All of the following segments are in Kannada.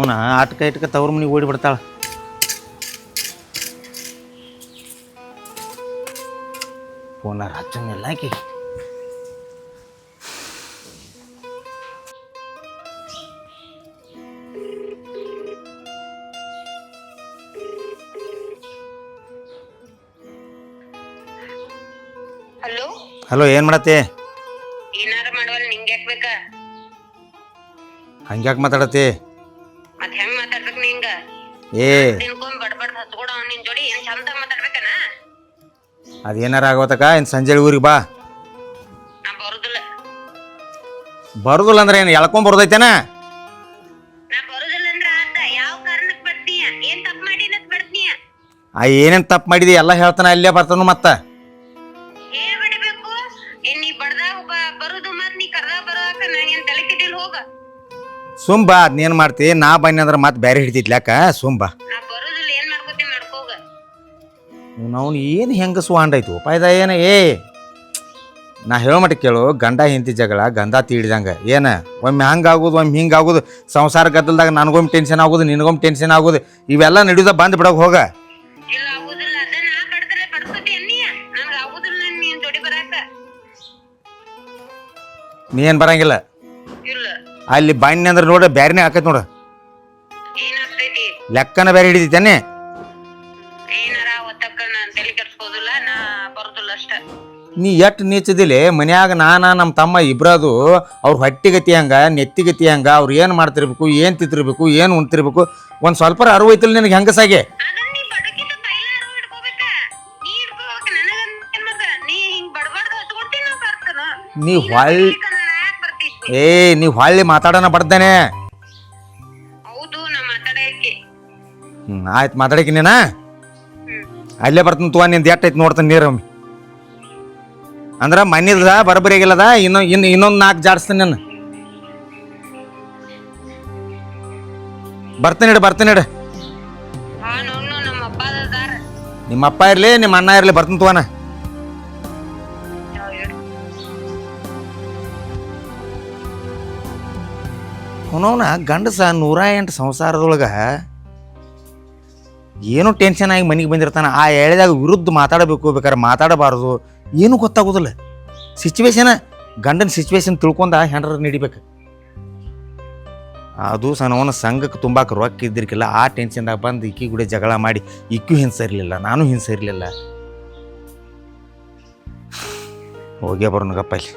ಅವನ ಆಟಕ ಇಟ್ಕ ತವ್ರ ಮನೆಗೆ ಓಡಿ ಬಿಡ್ತಾಳ. ಫೋನಾರ ಹಚ್ಚಂಗಿಲ್ಲ ಆಕಿ. ಹಲೋ ಹಲೋ, ಏನು ಮಾಡತ್ತಿ? ಏನಾರ ಮಾಡುವಲ್ಲ ನಿಂಗೆ ಯಾಕೆ ಬೇಕಾ? ಹಂಗ್ಯಾಕೆ ಮಾತಾಡತ್ತಿ? ಮತ್ ಹೆಂಗ್ ಮಾತಾಡ್ಬೇಕು ನಿಂಗ? ತಿನ್ಕೊಂಡ್ ಬಡ್ಬಡ್ ಹಚ್ಕೊಡ ನಿನ್ ಜೋಡಿ ಏನ್ ಚಂದ ಮಾತಾಡ್ಬೇಕನ? ಅದೇನಾರ ಆಗೋತಕ ಇನ್ನು ಸಂಜೆ ಊರಿಗೆ ಬಾ. ನಾ ಬರುದಿಲ್ಲ. ಬರುದಿಲ್ಲ ಅಂದ್ರೆ ಏನು ಎಳ್ಕೊಂಡ್ ಬರೋದೈತೇನ? ನಾ ಬರುದಿಲ್ಲ ಅಂದ್ರ ಆತ. ಯಾವ ಕಾರಣಕ್ ಬರ್ತೀಯ? ಏನ್ ತಪ್ಪು ಮಾಡಿ ನತ್ ಬರ್ತೀಯ? ಏನೇನು ತಪ್ಪು ಮಾಡಿದಿ ಎಲ್ಲ ಹೇಳ್ತಾನ, ಅಲ್ಲೇ ಬರ್ತಾನು ಮತ್ತೆ. ಏನ್ ಬಿಡಬೇಕು? ಏನ್ ನೀ ಬಡ್ದಾಗ ಬರುದು ಮತ್ ನೀ ಕರ್ದಾಗ ಬರೋಕ ನಂಗೇನ್ ತಲೆ ಕೆಟ್ಟಿಲ್ ಹೋಗ. ಸುಂಬ ಅದ್ನೇನು ಮಾಡ್ತಿ? ನಾ ಬನ್ನಿ ಅಂದ್ರೆ ಮತ್ತೆ ಬೇರೆ ಹಿಡಿತಿದ್ಲಾಕ ಸುಂಬ. ನಾ ಬರುದಿಲ್ಲ. ಏನ್ ಮಾಡ್ಕೋತಿ ಮಾಡ್ಕೋಗ. ಅವ್ನು ಏನು ಹೆಂಗ ಸ್ವಾಂಡಾಯ್ತು ಪಾಯ್ದ ಏನ? ನಾ ಹೇಳೋ ಮಟ್ಟ ಕೇಳು, ಗಂಡ ಹೆಂಡತಿ ಜಗಳ ಗಂಧ ತೀಡಿದಂಗೆ. ಏನು ಒಮ್ಮೆ ಹಂಗಾಗೋದು ಒಮ್ಮೆ ಹಿಂಗಾಗೋದು, ಸಂಸಾರ ಗದ್ದಲ್ದಾಗ ನನಗೊಮ್ಮೆ ಟೆನ್ಷನ್ ಆಗೋದು, ನಿನಗೊಮ್ಮೆ ಟೆನ್ಷನ್ ಆಗೋದು, ಇವೆಲ್ಲ ನಡೆಯೋದ ಬಂದು ಬಿಡೋಕೆ ಹೋಗ. ಇಲ್ಲ ಆಗುದಿಲ್ಲ. ಅದ ನಾ ಕಡ್ದ್ರೆ ಬಡ್ಕೋತಿ ಅನ್ನಿಯ. ನನ್ಗ ಆಗುದಿಲ್ಲ ನೀನ್ ಜೋಡಿ ಬರಾಕ. ನೀ ಏನು ಬರಂಗಿಲ್ಲ. ಇಲ್ಲ ಅಲ್ಲಿ ಬನ್ನಿ ಅಂದ್ರೆ ನೋಡ ಬ್ಯಾರಿನೇ ಹಾಕೈತಿ ನೋಡು. ಏನಾಗ್ತೈತಿ? ಲೆಕ್ಕನ ಬೇರೆ ಹಿಡಿತೈತೇನೆ. ಏನಾರ ಒತ್ತಕ್ಕ ನಾನ್ ತಲೆ ಕೆಡ್ಸ್ಕೋದಿಲ್ಲ. ನಾ ಬರುದಿಲ್ಲ ಅಷ್ಟ. ನೀ ಎಷ್ಟು ನೀಚದಿಲ್ಲ ಮನ್ಯಾಗ. ನಮ್ಮ ತಮ್ಮ ಇಬ್ರದು ಅವ್ರ ಹೊಟ್ಟಿಗತಿ ಹಂಗ ನೆತ್ತಿಗತಿ ಹಂಗ. ಅವ್ರು ಏನು ಮಾಡ್ತಿರ್ಬೇಕು, ಏನು ತಿತ್ತಿರ್ಬೇಕು, ಏನು ಉಣ್ತಿರ್ಬೇಕು, ಒಂದು ಸ್ವಲ್ಪ ಅರಿವು ಐತಿಲ್ಲ ನಿನಗೆ ಹೆಂಗಸಾಗೆ? ಅದನ್ನ ನೀ ಬಡಕಿತ ಪೈಲ ಅರಿವು ಹಿಡ್ಕೋಬೇಕ. ನೀ ಹಿಡ್ಕೋಬೇಕ. ನನಗಂತ ಮಗ ನೀ ಹಿಂಗ್ ಬಡಬಡ್ದ ಹಚ್ಕೊಡ್ತೀನಿ ನಾ ಬರ್ತನ. ನೀ ಹೊಳ್ಳಿ ನೀ ಹೊಳ್ಳಿ ಮಾತಾಡೋಣ ಬಡ್ದಾನೆ. ಹೌದು ನಾ ಮಾತಾಡಕ್ಕೆ. ಆಯ್ತು ಮಾತಾಡಕ್ಕೆ ನೀನ ಅಲ್ಲೇ ಬರ್ತೀನಿ ತೋ. ನಿಂದು ಎಟ್ಟೈತಿ ನೋಡ್ತಾನೆ ನೀರಮ್ಮಿ ಅಂದ್ರೆ ಮನಿದ ಬರಬರಿ ಆಗಿಲ್ಲದ. ಇನ್ನೊಂದು 4 ಜಾಡಿಸ್ತೀನಿ ನಾನು. ಬರ್ತೀನಿ ಇಡು. ಹಾ ನೋಡು ನಮ್ಮ ಅಪ್ಪದಾರ. ನಿಮ್ಮ ಅಪ್ಪ ಇರಲಿ ನಿಮ್ಮ ಅಣ್ಣ ಇರಲಿ, ಬರ್ತೀನಿ ತೋನ. ಅವನವನ ಗಂಡಸ 108 ಸಂಸಾರದೊಳಗೆ ಏನೋ ಟೆನ್ಷನ್ ಆಗಿ ಮನೆಗೆ ಬಂದಿರ್ತಾನೆ. ಆ ಎಳೆದಾಗ ವಿರುದ್ಧ ಮಾತಾಡಬೇಕು, ಬೇಕಾದ್ರೆ ಮಾತಾಡಬಾರ್ದು, ಏನೂ ಗೊತ್ತಾಗೋದಿಲ್ಲ. ಸಿಚುವೇಶನ್ ಗಂಡನ ಸಿಚುವೇಶನ್ ತಿಳ್ಕೊಂಡ ಹೆಂಡ್ರ ನಡಿಬೇಕು. ಅದು ಸಣ್ಣವನ ಸಂಘಕ್ಕೆ ತುಂಬಾಕ ರೊಕ್ಕ ಇದ್ದಿರ್ಕಿಲ್ಲ. ಆ ಟೆನ್ಷನ್ದಾಗ ಬಂದು ಇಕ್ಕಿ ಕೂಡ ಜಗಳ ಮಾಡಿ ಇಕ್ಕೂ ಹಿಂಸೆ ಇರಲಿಲ್ಲ, ನಾನು ಹಿಂಸೆ ಇರಲಿಲ್ಲ. ಹೋಗೇ ಬರೋಣಗಪ್ಪ ಇಲ್ಲಿ.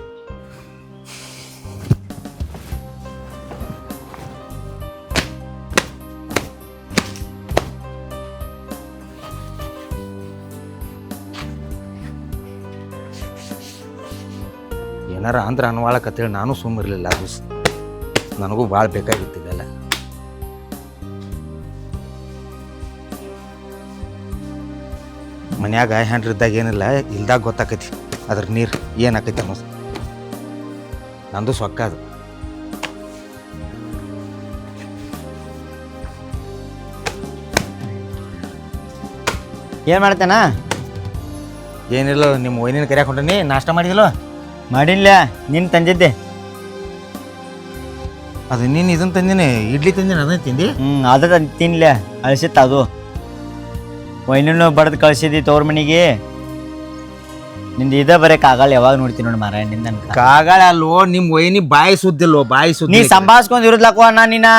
ಏನಾರ ಅಂದ್ರೆ ಅನ್ವಾಳಕತ್ತೇಳಿ ನಾನು ಸುಮ್ಮಿರಲಿಲ್ಲ. ಅದು ನನಗೂ ಭಾಳ ಬೇಕಾಗಿತ್ತಿದೆಲ್ಲ. ಮನ್ಯಾಗ ಹೆಂಡ್ರಿದ್ದಾಗ ಏನಿಲ್ಲ, ಇಲ್ದಾಗ ಗೊತ್ತಾಕೈತಿ ಅದ್ರ ನೀರು ಏನಾಕೈತಿ ಅನ್ನೋದು. ನಂದು ಸೊಕ್ಕ ಅದು. ಏನು ಮಾಡ್ತಾನ? ಏನಿಲ್ಲ, ನಿಮ್ಮ ವೈನಿನ ಕರಿಯಾಕ ಹೊಂಟನಿ. ನಾಷ್ಟ ಮಾಡಿದಿಲ್ಲ? ಮಾಡಿಲ್ಲ. ನಿನ್ನ ತಂದಿದ್ದೆ. ಅದು ನೀನು ಇದನ್ನು ತಂದಿನಿ, ಇಡ್ಲಿ ತಂದಿನಿ, ಅದನ್ನ ತಿಂದು. ಅದ ತಿನ್ಲ ಅಳಿಸಿತ್ತ ಅದು. ವೈನೂ ಬಡ್ದು ಕಳ್ಸಿದ್ದಿ ತವ್ರ ಮನೆಗೆ. ನಿಂದು ಇದ ಬರಕ್ಕೆ ಆಗಲ್ಲ. ಯಾವಾಗ ನೋಡ್ತೀನಿ ನೋಡಿ ಮಾರ ನಿಂದ. ಕಾಗಾಳ ಅಲ್ವೋ ನಿಮ್ಮ ವೈನಿ ಬಾಯಿ ಸುದ್ದಿಲ್ವೋ, ಬಾಯಿ ಸುದ್ದಿ. ನೀ ಸಂಭಾಸ್ಕೊಂಡು ಇರುದ್ಲಕ್ಕೋ ಅಣ್ಣ ನೀನ.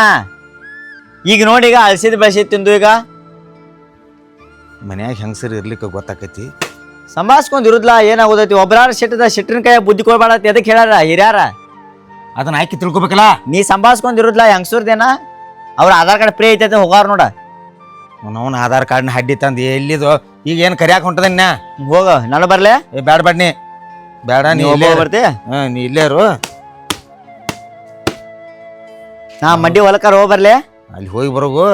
ಈಗ ನೋಡಿ, ಈಗ ಅಳ್ಸಿದ್ ಬೆಳ್ಸಿದ್ ತಿಂದು ಈಗ ಮನ್ಯಾಗ ಹೆಂಗಸರು ಇರ್ಲಿಕ್ಕೆ ಗೊತ್ತಾಕೈತಿ. ಸಂಭಾಸ್ಕೊಂಡು ಇರುದ್ಲಾ ಏನಾಗೋದೈತಿ? ಒಬ್ಬರಾರ ಸಿಟ್ಟಿನ ಕೈ ಬುದ್ಧಿ ಕೊಡ್ಬೇಡತ್ ಎದಕ್ಕೆ ಹೇಳ್ಯಾರ ಹಿರಿಯಾರ? ಅದನ್ನ ಆಯ್ಕೆ ತಿಳ್ಕೊಬೇಕಲ್ಲ. ನೀ ಸಂಭಾಸ್ಕೊಂಡು ಇರುದ್ಲಾ ಹೆಂಗಸರ್ದೇನ? ಅವ್ರ ಆಧಾರ್ ಕಾರ್ಡ್ ಫ್ರೀ ಐತೈತೆ ಹೋಗಾರ ನೋಡ. ಅವನ ಆಧಾರ್ ಕಾರ್ಡ್ನ ಹಡ್ಡಿ ತಂದು ಎಲ್ಲಿದು ಈಗ ಏನು ಕರಿಯಾಕ ಹೊಂಟದನ್ನ? ಹೋಗ. ನಾನು ಬರ್ಲೆ? ಬ್ಯಾಡ ನೀ ಬೇಡ, ನೀ ಇಲ್ಲೇ ಬರ್ತಿ. ನೀ ಇಲ್ಲೇ ಇರು. ನಾ ಮಡ್ಡಿ ಹೊಲಕಾರ ಹೋಗಿ ಬರ್ಲೆ? ಅಲ್ಲಿ ಹೋಗಿ ಬರೋಗು.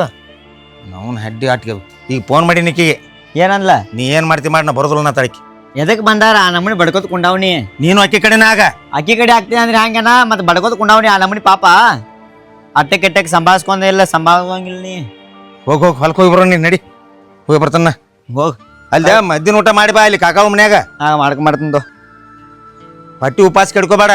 ನಾವು ಹಡ್ಡಿ ಆಟ್ಗೆ ಈಗ ಫೋನ್ ಮಾಡಿ ನಿಕ್ಕಿಗೆ. ಏನನ್ಲ? ನೀ ಏನು ಮಾಡ್ತಿ ಮಾಡಿ, ನಾ ಬರೋದಿಲ್ಲ ನಾ ತಳಕಿ. ಎದಕ್ ಬಂದಾರ? ಆ ನಮ್ಮನಿ ಬಡ್ಕೋತ್ ಕುಂಡಾವ್ನಿ. ನೀನು ಅಕ್ಕಿ ಕಡೆನ ಆಗ. ಅಕ್ಕಿ ಕಡೆ ಆಗ್ತೀನಿ ಅಂದ್ರೆ ಹಂಗೇನ? ಮತ್ತೆ ಬಡ್ಕೋತ್ ಕುಂಡಾವ್ನಿ ಆ ನಮ್ಮನಿ ಪಾಪ. ಅಟ್ಟೆ ಕೆಟ್ಟಕ್ಕೆ ಸಂಭಾಸ್ಕೊಂದಿಲ್ಲ, ಸಂಭಾಸ್ಕೊಂಗಿಲ್ಲ ನೀ. ಹೋಗಿ ಹೊಲಕ್ಕೆ ಹೋಗಿ ಬರೋ. ನೀನು ನಡಿ, ಹೋಗಿ ಬರ್ತಾನ. ಹೋಗ್. ಅಲ್ಲ ಮಧ್ಯಾಹ್ನ ಊಟ ಮಾಡಿ ಬಾ ಅಲ್ಲಿ ಕಾಕ ಮನ್ಯಾಗ. ಮಾಡ್ತೀನಿ. ಹೊಟ್ಟಿ ಉಪವಾಸ ಕೆಡ್ಕೋಬೇಡ.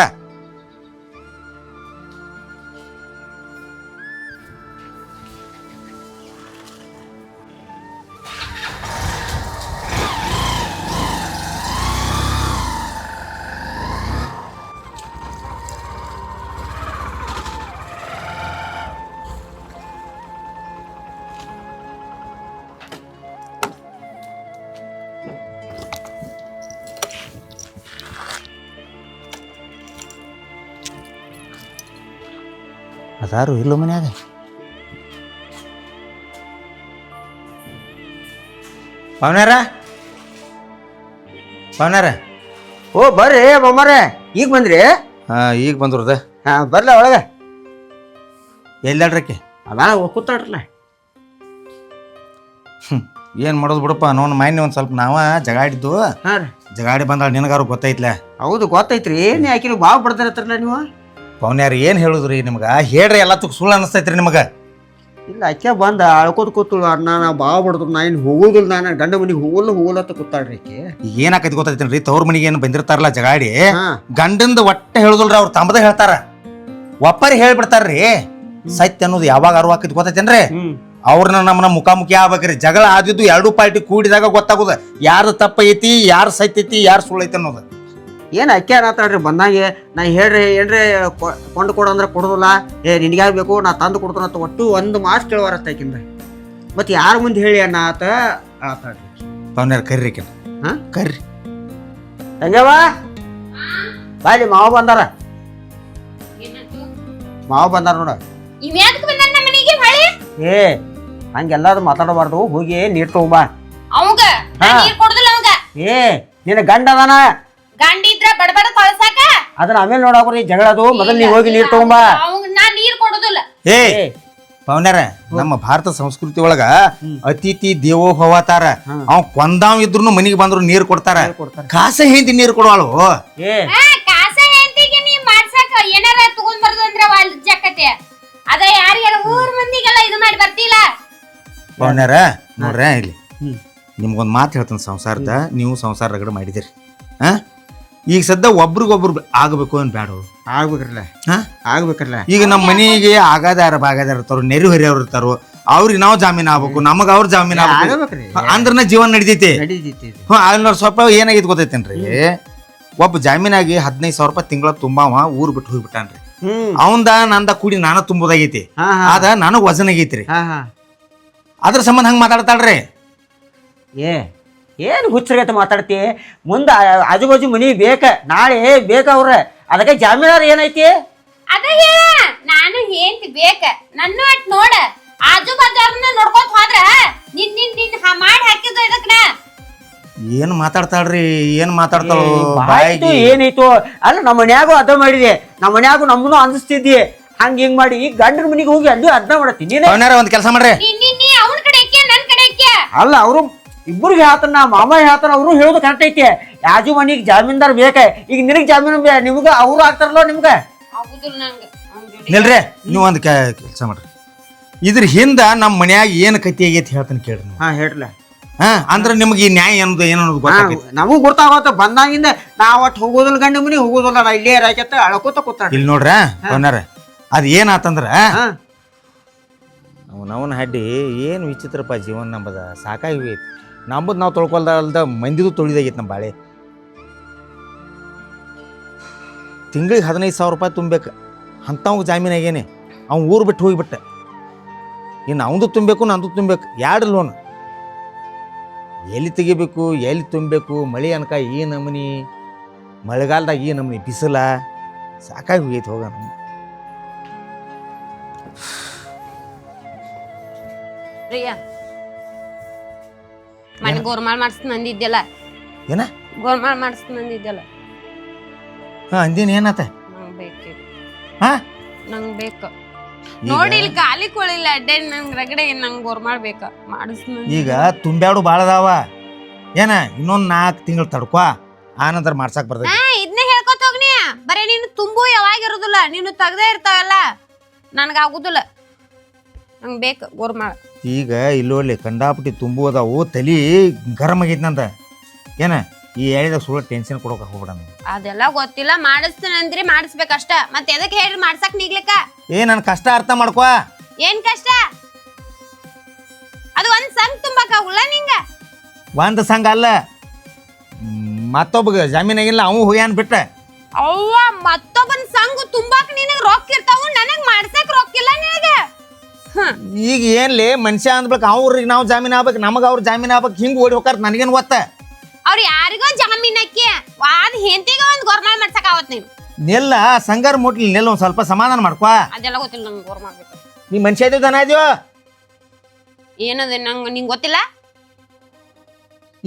ಅದಾರು ಇಲ್ಲ ಮನ್ಯಾಗ. ಪವನ್ಯಾರ ಓ ಬರ್ರಿ ಬೊಮ್ಮರೆ, ಈಗ ಬಂದ್ರಿ? ಈಗ ಬಂದ್ರದ. ಬರ್ಲ ಒಳಗ. ಎಲ್ಲಾಡ್ರಕ್ಕೆ ಅದ ಕೂತಾಡ್ರಲ್ಲ. ಏನು ಮಾಡೋದು ಬಿಡಪ್ಪ. ನೋನ್ ಮಾನ್ಯ ಒಂದು ಸ್ವಲ್ಪ ನಾವ ಜಗಾಡಿದ್ದು. ಹಾಂ ರೀ. ಜಗಾಡಿ ಬಂದಾಳ ನಿನಗಾರು ಗೊತ್ತೈತ್ಲ. ಹೌದು ಗೊತ್ತೈತ್ರಿ. ಏನು ಯಾಕೆ ಭಾಳ ಬಡ್ದಿರತ್ರಲ್ಲ ನೀವು? ಪವನ್ಯಾರ ಏನು ಹೇಳುದ್ರಿ ನಿಮ್ಗೆ? ಹೇಳ್ರಿ ಎಲ್ಲತ್ತಕ್ಕೆ ಸುಳ್ಳು ಅನಿಸ್ತೈತ್ರಿ ನಿಮಗೆ? ಇಲ್ಲ, ಅಕ್ಕಿ ಬಂದ ಅಳ್ಕೋತ ಕೂತಳು. ಅಣ್ಣ ನಾ ಭಾಳ ಬಡ್ದು, ನಾ ಏನು ಹೋಗೋದಿಲ್ಲ, ನಾನು ಗಂಡ ಮನೆಗೆ ಹೋಗಲತ್ತ ಕೂತಾಳ್ರಿ ಆಕೆ. ಈಗ ಏನಾಕೈತಿ ಗೊತ್ತೈತೇನ್ರಿ? ತವ್ರ ಮನಿಗೆ ಏನು ಬಂದಿರ್ತಾರಲ್ಲ ಜಗಾಡಿ, ಹಾಂ ಗಂಡಂದ ಒಟ್ಟ ಹೇಳುದಿಲ್ರಿ, ಅವ್ರು ತಮ್ಮದ ಹೇಳ್ತಾರ. ಒಪ್ಪರಿ ಹೇಳ್ಬಿಡ್ತಾರ್ರಿ. ಸತ್ಯ ಅನ್ನೋದು ಯಾವಾಗ ಅರಿವು ಆಕೈತಿ ಗೊತ್ತೈತೇನ್ರಿ? ಅವ್ರನ್ನ ನಮ್ಮನ್ನ ಮುಖಾಮುಖಿ ಆಗ್ಬೇಕ್ರಿ. ಜಗಳ ಆದಿದ್ದು ಎರಡೂ ಪಾರ್ಟಿ ಕೂಡಿದಾಗ ಗೊತ್ತಾಗೋದು ಯಾರ್ದು ತಪ್ಪ ಐತಿ, ಯಾರು ಸತ್ಯ ಐತಿ, ಯಾರು ಸುಳ್ಳು ಐತಿ ಅನ್ನೋದು. ಏನು ಅಕ್ಕಿ ಅನ್ನತ್ತಾಳ್ರಿ ಬಂದಾಗೆ. ನಾ ಹೇಳ್ರಿ ಏನ್ರಿ ಕೊಂಡು ಕೊಡು ಅಂದ್ರೆ ಕೊಡೋದಿಲ್ಲ. ನಿನಗ್ಯಾಗ ಬೇಕು ನಾ ತಂದು ಕೊಡ್ತಾನ ಅಂತ ಒಟ್ಟು ಒಂದು ಮಾತು ಕೇಳುವಾರತ್ತ ಆಕಿಂದ. ಮತ್ತೆ ಯಾರ ಮುಂದೆ ಹೇಳಿ ಅಣ್ಣ ಆತ ಆತಾಡ್ರಿ. ಪವನ್ಯಾರ ಕರ್ರಿ ಆಕಿನ. ಹಾಂ ಕರ್ರಿ. ತಂಗ್ಯವ ಬಾಲಿ, ಮಾವ ಬಂದಾರ. ಮಾವ ಬಂದಾರ ನೋಡ. ಏ ಹಂಗೆಲ್ಲಾದ್ರು ಮಾತಾಡಬಾರ್ದು. ಹೋಗಿ ನೀರ್ ತಗೊಂಬ. ಅವಂಗ ನೀರ್ ಕೊಡುದಿಲ್ಲ. ಅವಂಗ ಏ ನಿನ್ನ ಗಂಡ ಅದಾನ. ಗಂಡ ಇದ್ರ ಬಡಬಡ ಕಳ್ಸಾಕ ಅದನ್ನ ಆಮೇಲೆ ನೋಡಾಕ್ರಿ. ಜಗಳ ಅದು ಮೊದಲು ನೀ ಹೋಗಿ ನೀರ್ ತಗೊಂಬ. ಅವಂಗ ನಾ ನೀರ್ ಕೊಡುದಿಲ್ಲ. ಏ ಪವನ್ಯಾರ, ನಮ್ಮ ಭಾರತ ಸಂಸ್ಕೃತಿ ಒಳಗ ಅತಿಥಿ ದೇವೋ ಭವತಾರ. ಅವ್ ಕೊಂದಾವ್ ಇದ್ರು ಮನಿಗೆ ಬಂದ್ರು ನೀರ್ ಕೊಡ್ತಾರ. ಕಾಸ ಹಿಂದಿ ನೀರ್ ಕೊಡುವಾಳು. ಏ ಕಾಸ ಹೆಂತಿಗೆ ನೀ ಮಾಡ್ಸಾಕ ಏನಾರ ತಗೊಂಡ್ ಬರ್ದು ಅಂದ್ರ ಜಕ್ಕತೆ ಅದ ಯಾರಿಗಾರ ಊರ್ ಮಂದಿಗೆಲ್ಲ ಇದು ಮಾಡಿ ಬರ್ತಿಲ್ಲ. ಪವನ್ಯಾರ ನೋಡ್ರ ಇಲ್ಲಿ ನಿಮ್ಗೊಂದ್ ಮಾತು ಹೇಳ್ತಾನೆ. ಸಂಸಾರದ ನೀವು ಸಂಸಾರ ರಗಡ ಮಾಡಿದಿರಿ. ಈಗ ಸದ್ದ ಒಬ್ರಿಗೊಬ್ರು ಆಗಬೇಕು ಅನ್ ಬ್ಯಾಡ. ಆಗ್ಬೇಕ್ರಲ್ಲ. ಆಗ್ಬೇಕ್ರಲ್ಲ. ಈಗ ನಮ್ಮ ಮನೆಗೆ ಆಗಾದಾರ ಬಾಗಾದಾರ ಇರ್ತಾರೋ, ನೆರೆ ಹೊರೆಯವ್ರು ಇರ್ತಾರೋ, ಅವ್ರಿಗೆ ನಾವು ಜಾಮೀನ್ ಆಗ್ಬೇಕು, ನಮಗ ಅವ್ರ ಜಾಮೀನ್ ಆಗ್ಬೇಕ್ರಿ. ಅಂದ್ರನ ಜೀವನ ನಡಿತೈತಿ. ನಡೀತೈತಿ. ಸ್ವಲ್ಪ ಏನಾಗೈತಿ ಗೊತ್ತೈತೇನ್ರಿ? ಒಬ್ಬ ಜಾಮೀನಾಗಿ 15,000 ರೂಪಾಯಿ ತಿಂಗಳ ತುಂಬಾವ ಊರ್ ಬಿಟ್ಟು ಹೋಗ್ಬಿಟ್ಟಾನ್ರಿ. ಅವಂದ ನಂದ ಕೂಡಿ ನಾನ ತುಂಬೋದಾಗೈತಿ. ಅದ ನನಗ್ ವಜನ್ ಆಗೈತ್ರಿ. ಅದ್ರ ಸಂಬಂಧ ಹಂಗ ಮಾತಾಡ್ತಾಳ್ರಿ. ಏನು ಹುಚ್ಚರಿಗತ್ತೆ ಮಾತಾಡ್ತಿ? ಮುಂದೆ ಆಜು ಬಾಜು ಮನಿ ಬೇಕ, ನಾಳೆ ಬೇಕ ಅವ್ರ. ಅದಕ್ಕೆ ಜಾಮೀನಾರ ಏನೈತಿ? ಅದ ಹೇಳ ನಾನು ಏಂತಿ ಬೇಕ ನನ್ನ ಅಟ್ ನೋಡ. ಆಜು ಬಾಜಾರ್ನ ನೋಡ್ಕೊಂತ ಹೋದ್ರ ನಿನ್ ನಿನ್ ನಿನ್ ಮಾಡಿ ಹಾಕಿದ್ದು ಇದಕ್ಕನ. ಏನ್ ಮಾತಾಡ್ತಾಳ್ರಿ? ಏನ್ ಮಾತಾಡ್ತಾಳ? ಏನೈತು? ಅಲ್ಲ ನಮ್ಮ ಮನ್ಯಾಗೂ ಅದ ಮಾಡಿದೆ. ನಮ್ಮ ಮನ್ಯಾಗೂ ನಮ್ಮನ್ನು ಅಂದಿಸ್ತಿದ್ದಿ. ಹಂಗ ಹಿಂಗ್ ಮಾಡಿ ಈಗ ಗಂಡನ ಮನಿಗೆ ಹೋಗಿ ಅಲ್ಲಿ ಅದ್ನ ಮಾಡತ್ತೀನಿ. ಒಂದ್ ಕೆಲಸ ಮಾಡ್ರಿ. ನೀ ಅವನ ಕಡೆ ಇಕ್ಕೆ ನನ್ ಕಡೆ ಇಕ್ಕೆ. ಅಲ್ಲ ಅವರು ಇಬ್ಬರಿಗೆ ಹೇಳ್ತಾನ, ಮಾಮ ಹೇಳ್ತಾನ. ಅವರು ಹೇಳೋದು ಕರೆಕ್ಟ್ ಐತಿ. ಯಾಜು ಮನಿಗೆ ಜಾಮೀನ್ದಾರ್ ಬೇಕ. ಈಗ ನಿನಗ್ ಜಾಮೀನು ನಿಮ್ಗ ಅವ್ರು ಆಗ್ತಾರಲ್ಲ ನಿಮ್ಗ. ನಿಲ್ರಿ, ನೀವ್ ಒಂದ್ ಕೆಲಸ ಮಾಡ್ರಿ. ಇದ್ರ ಹಿಂದ ನಮ್ ಮನ್ಯಾಗ ಏನ್ ಕತಿ ಆಗೈತಿ ಹೇಳ್ತಾನೆ ಕೇಳ್ರಿ. ಹೇಳ್ರಲ್ಲ. ಅಂದ್ರ ನಿಮ್ಗೆ ಈ ನ್ಯಾಯ ಅನ್ನೋದು ಏನನ್ನೋದು ಗೊತ್ತಾಗೈತಿ. ನಮಗೂ ಗೊತ್ತಾಗತ್ತ. ಬಂದಾಗಿಂದ ನಾವ್ ಒಟ್ಟು ಹೋಗೋದಿಲ್ಲ, ಗಂಡ ಮನಿ ಹೋಗೋದಿಲ್ಲ. ನಾ ಇಲ್ಲೇ ರಾಕತ್ತ ಅಳಕೋತ ಕೂತಾಳ. ಇಲ್ಲಿ ನೋಡ್ರ ಪವನ್ಯಾರ, ಅದ್ ಏನಾತಂದ್ರ ಅವನವನ ಹಡ್ಡಿ ಏನು ವಿಚಿತ್ರಪ್ಪ ಜೀವನ ನಂಬದ. ಸಾಕಾಗಿ ಐತಿ ನಂಬುದು. ನಾವು ತೊಳ್ಕೊಲ್ದ ಮಂದಿದು ತೊಳಿದಾಗೈತಿ ನಮ್ಮ ಬಾಳೆ. ತಿಂಗಳಿಗೆ 15,000 ರೂಪಾಯಿ ತುಂಬಬೇಕು. ಅಂಥವ್ ಜಾಮೀನು ಆಗೇನೆ. ಅವ್ನು ಊರು ಬಿಟ್ಟು ಹೋಗಿಬಿಟ್ಟ. ಇನ್ನು ಅವನದು ತುಂಬಬೇಕು, ನಂದು ತುಂಬಬೇಕು. ಎರಡು ಲೋನ್ ಎಲ್ಲಿ ತೆಗಿಬೇಕು, ಎಲ್ಲಿ ತುಂಬಬೇಕು? ಮಳೆ ಅನ್ಕ ಈ ನಮೂನಿ, ಮಳೆಗಾಲದಾಗ ಈ ನಮೂನಿ ಬಿಸಿಲ. ಸಾಕಾಗಿ ಹೋಗೈತಿ. ಹೋಗೋಣ ಮನೆ ಗೋರ್ಮಾಳ್ ಮಾಡಿಸ್ತೀನಿ ಅಂದಿದ್ದೆಲ್ಲ. ಏನ ಗೋರ್ಮಾಳ್ ಮಾಡಿಸ್ತೀನಿ ಅಂದಿದ್ದೆಲ್ಲ. ಅಂದಿನ ಏನಾತ? ನಂಗ್ ಬೇಕು. ನಂಗೆ ಬೇಕು ನೋಡಿ. ಇಲ್ಲಿ ಗಾಲಿ ಕೊಳಿಲ್ಲ ಅಡ್ಡೆ ನಂಗೆ ರಗಡೆ. ನಂಗೆ ಗೋರ್ಮಾಳ್ ಬೇಕ ಮಾಡಿಸ್ತೀನಿ. ಈಗ ತುಂಬ್ಯಾಡು ಭಾಳ ಅದಾವ. ಏನ ಇನ್ನೊಂದು 4 ತಿಂಗಳು ತಡ್ಕೊ, ಆನಂತರ ಮಾಡ್ಸಕ್ ಬರ್ತೈತಿ. ಇದನ್ನೇ ಹೇಳ್ಕೊತ ಹೋಗ್ನಿ. ಬರೀ ನೀನು ತುಂಬು ಯಾವಾಗ ಇರೋದಿಲ್ಲ, ನೀನು ತೆಗ್ದೇ ಇರ್ತಾವಲ್ಲ. ನನ್ಗಾಗುದಿಲ್ಲ, ನಂಗೆ ಬೇಕು ಗೋರ್ಮಾಳ. ಈಗ ಇಲ್ಲೋಲ್ಲಿ ಕಂಡಾಪಟ್ಟಿ ತುಂಬು ಅದಾವು. ತಲಿ ಗರಮ್ ಆಗೈತಿ ನಂದ. ಏನ ಈ ಹೇಳಿದ ಸುಳ್ಳು ಟೆನ್ಷನ್ ಕೊಡೋಕೆ ಹೋಗ್ಬಿಡ. ಅದೆಲ್ಲ ಗೊತ್ತಿಲ್ಲ. ಮಾಡಿಸ್ತೀನಿ ಅಂದ್ರಿ ಮಾಡಿಸ್ಬೇಕಷ್ಟ. ಮತ್ತೆ ಎದಕ್ಕೆ ಹೇಳಿ ಮಾಡ್ಸಕ್ ನಿಗ್ಲಿಕ್ಕ? ನನ್ ಕಷ್ಟ ಅರ್ಥ ಮಾಡ್ಕೊ. ಏನ್ ಕಷ್ಟ? ಅದು ಒಂದ್ ಸಂಘ ತುಂಬಕ್ಕಾಗುಲ್ಲ ನಿಂಗ? ಒಂದ್ ಸಂಘ ಅಲ್ಲ, ಮತ್ತೊಬ್ಬ ಜಾಮೀನಾಗಿಲ್ಲ, ಅವ ಹೋಗ್ಯಾನ್ ಬಿಟ್ಟ. ಅವ್ವ, ಮತ್ತೊಬ್ಬನ್ ಸಂಘ ತುಂಬಾಕ್ ನಿನಗ್ ರೊಕ್ಕ ಇರ್ತಾವ, ನನಗ್ ಮಾಡ್ಸಕ್ ರೊಕ್ಕ ಇಲ್ಲ ನಿನಗ. ಈಗ ಏನ್ಲಿ ಮನುಷ್ಯ ಅಂದ್ಬೇಕು, ಅವ್ರಿಗೆ ನಾವು ಜಾಮೀನ್ ಆಗ್ಬೇಕು, ನಮಗ ಅವ್ರ ಜಾಮೀನ್ ಆಗ್ಬೇಕು. ಹಿಂಗ್ ಓಡಿ ಹೋಗಾರ ನನಗೇನ್ ಗೊತ್ತ? ಅವ್ರ ಯಾರಿಗೋ ಜಾಮೀನ್ ಹಾಕಿ ವಾದ್ ಹೆಂತಿಗ ಒಂದ್ ಗೋರ್ಮಾಳ್ ಮಾಡ್ಸಕ್ ಅವತ್ ನೀನು ನೆಲ್ಲ ಸಂಗಾರ ಮುಟ್ಲಿ ನೆಲ್ಲ ಒಂದ್ ಸ್ವಲ್ಪ ಸಮಾಧಾನ ಮಾಡ್ಕೊ. ಅದೆಲ್ಲ ಗೊತ್ತಿಲ್ಲ ನಂಗೆ ಗೋರ್ ಮಾಡ್ಬೇಕು. ನೀ ಮನುಷ್ಯ ಇದ್ದೀವಿ ದನ ಇದೀವ ಏನದ ನಿಂಗೆ ಗೊತ್ತಿಲ್ಲ.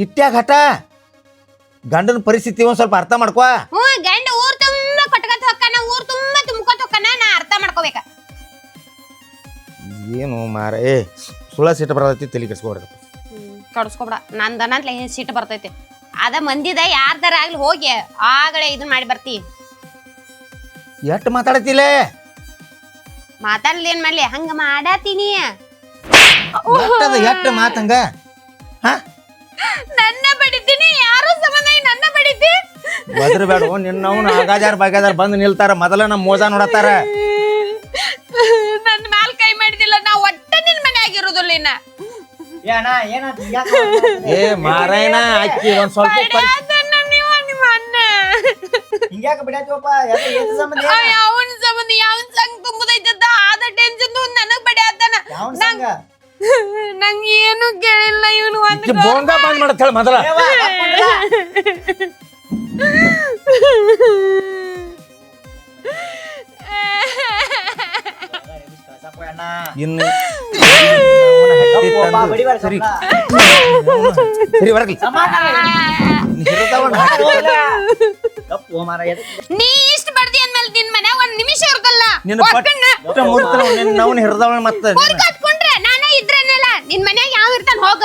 ಇಟ್ಟ್ಯಾಗ ಹಠ ಗಂಡನ ಪರಿಸ್ಥಿತಿ ಒಂದ್ ಸ್ವಲ್ಪ ಅರ್ಥ ಮಾಡ್ಕೊ. ಗಂಡ ಊರ್ ತುಂಬಾ ಕೊಟ್ಕೊತ ಹೊಕ್ಕನ, ಊರ್ ತುಂಬಾ ತುಂಬ್ಕೊತ ಹೊಕ್ಕನ, ನಾ ಅರ್ಥ ಮಾಡ್ಕೋಬೇಕ. ಏನು ಮಾರ ಸುಳ್ಳ ಸೀಟ ಬರತೈತಿ ತಲೆ ಕೆಡ್ಸ್ಕೊಡ್ರಿ. ಕಡ್ಸ್ಕೊಬೇಡ, ನಂದನಂತ್ಲೆ ಸಿಟ್ಟು ಬರ್ತೈತಿ. ಅದ ಮಂದಿದ ಯಾರ್ದಾರ ಆಗ್ಲಿ ಹೋಗಿ ಆಗಲೇ ಇದನ್ ಮಾಡಿ ಬರ್ತಿ. ಎಷ್ಟ್ ಮಾತಾಡತಿಲ್ಲ ಮಾತಾಡ್ಲಿ ಏನ್ ಮಾಡ್ಲಿ, ಹಂಗ ಮಾಡಾತೀನಿ. ಎಷ್ಟ್ ಮಾತಂಗ ನನ್ನ ಬಡಿತೀನಿ, ಯಾರು ಸಂಬಂಧ ನನ್ನ ಬಡಿತಿ. ಬದ್ರಬೇಡ ನಿನ್ನವನು ಆಗಾಜಾರ್ ಬಾಗಾಜಾರ್ ಬಂದು ನಿಲ್ತಾರ. ಮೊದಲ ನಮ್ಮ ಮೋಜ ನೋಡತ್ತಾರ. ನನ್ನ ಮ್ಯಾಲ್ ಕೈ ಮಾಡಿದಿಲ್ಲ, ನಾ ಒಟ್ಟ ನಿನ್ ಮನೆ ಆಗಿರೋದಿಲ್ಲ. ಇನ್ನ ಏ ಮಾರಾಯಣ ಅಕ್ಕಿ ಒಂದ್ ಸ್ವಲ್ಪ ಅವನ್ ಸಂಬಂಧ ಯಾವನ್ ಸಂಗ್ ತುಂಬುದೈತದ ಆದ ಟೆನ್ಷನ್ ನನಗ್ ಬಡಿ ಆತನ. ನಂಗೆ ಏನು ಕೇಳಿಲ್ಲ ಇವನು. ಒಂದು ಬೋಂಗ ಬಂದ್ ಮಾಡತ್ ಹೇಳ ಮೊದಲ. ಇನ್ನು ಸರಿ ಸರಿ ಬರಲಿ. ನೀ ಇಷ್ಟ ಬಡ್ದಿ ಅಂದ್ಮೇಲೆ ನಿನ್ ಮನೆ ಒಂದ್ ನಿಮಿಷ ಇರ್ದಲ್ಲ. ನಾವು ಹಿಡ್ದವಳ ಮತ್ತ ಕಟ್ಕೊಂಡ್ರೆ ನಾನೇ ಇದ್ರೇನಲ್ಲ ನಿನ್ ಮನ್ಯಾಗ ಯಾವ ಇರ್ತಾನ ಹೋಗ.